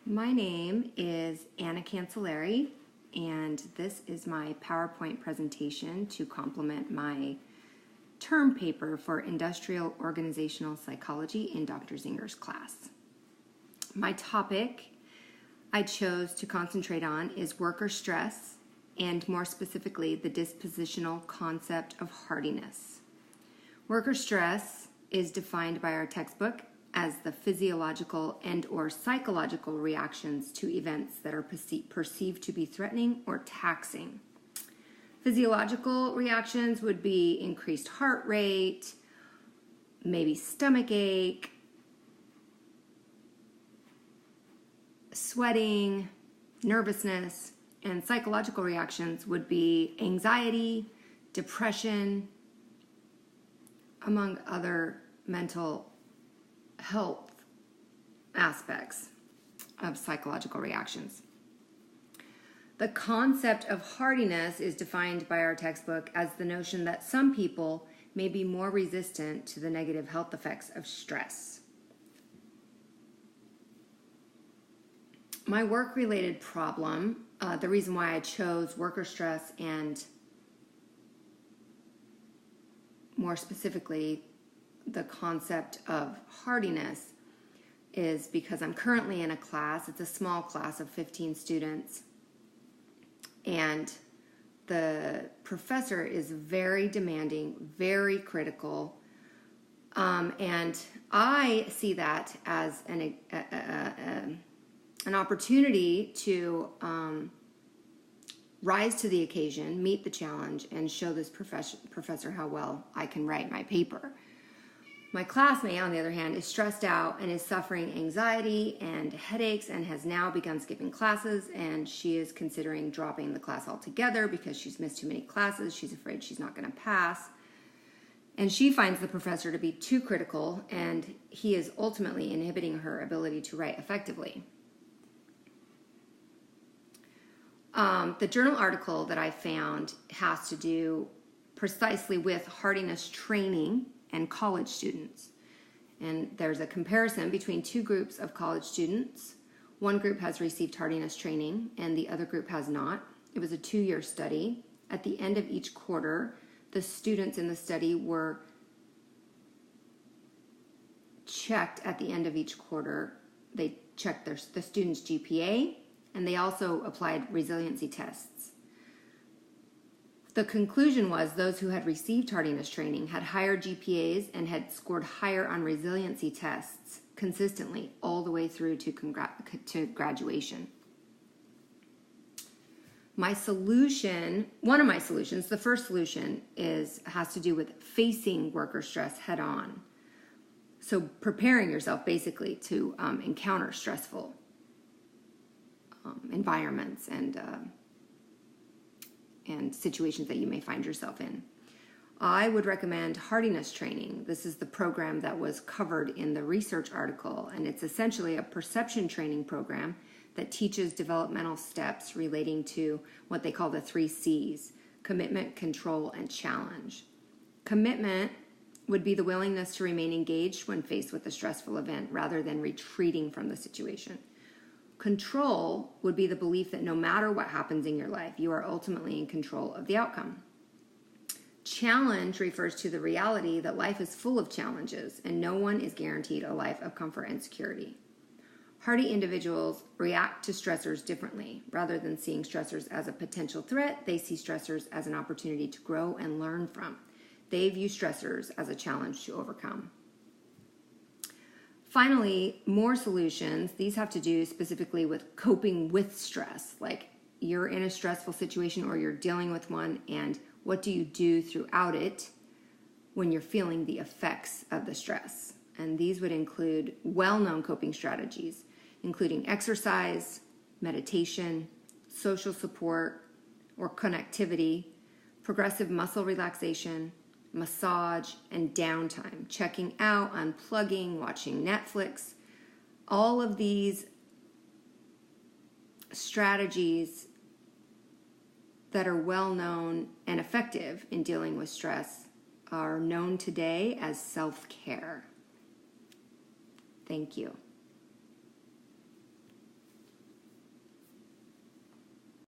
My name is Anna Cancelleri, and this is my PowerPoint presentation to complement my term paper for Industrial Organizational Psychology in Dr. Zinger's class. My topic I chose to concentrate on is worker stress, and more specifically, the dispositional concept of hardiness. Worker stress is defined by our textbook as the physiological and or psychological reactions to events that are perceived to be threatening or taxing. Physiological reactions would be increased heart rate, maybe stomach ache, sweating, nervousness, and psychological reactions would be anxiety, depression, among other mental health aspects of psychological reactions. The concept of hardiness is defined by our textbook as the notion that some people may be more resistant to the negative health effects of stress. My work-related problem, the reason why I chose worker stress and more specifically the concept of hardiness, is because I'm currently in a class. It's a small class of 15 students, and the professor is very demanding, very critical, and I see that as an opportunity to rise to the occasion, meet the challenge, and show this professor how well I can write my paper. My classmate, on the other hand, is stressed out and is suffering anxiety and headaches and has now begun skipping classes, and she is considering dropping the class altogether because she's missed too many classes. She's afraid she's not going to pass. And she finds the professor to be too critical, and he is ultimately inhibiting her ability to write effectively. The journal article that I found has to do precisely with hardiness training and college students. And there's a comparison between two groups of college students. One group has received hardiness training and the other group has not. It was a 2-year study. At the end of each quarter, the students in the study were checked at the end of each quarter. They checked the students' GPA, and they also applied resiliency tests. The conclusion was those who had received hardiness training had higher GPAs and had scored higher on resiliency tests consistently all the way through to graduation. My solution, one of my solutions, the first solution has to do with facing worker stress head on. So preparing yourself basically to encounter stressful environments and situations that you may find yourself in. I would recommend hardiness training. This is the program that was covered in the research article, and it's essentially a perception training program that teaches developmental steps relating to what they call the 3 C's: commitment, control, and challenge. Commitment would be the willingness to remain engaged when faced with a stressful event rather than retreating from the situation. Control would be the belief that no matter what happens in your life, you are ultimately in control of the outcome. Challenge refers to the reality that life is full of challenges and no one is guaranteed a life of comfort and security. Hardy individuals react to stressors differently. Rather than seeing stressors as a potential threat, they see stressors as an opportunity to grow and learn from. They view stressors as a challenge to overcome. Finally, more solutions. These have to do specifically with coping with stress. Like you're in a stressful situation or you're dealing with one, and what do you do throughout it when you're feeling the effects of the stress? And these would include well-known coping strategies, including exercise, meditation, social support or connectivity, progressive muscle relaxation, massage, and downtime, checking out, unplugging, watching Netflix. All of these strategies that are well known and effective in dealing with stress are known today as self-care. Thank you.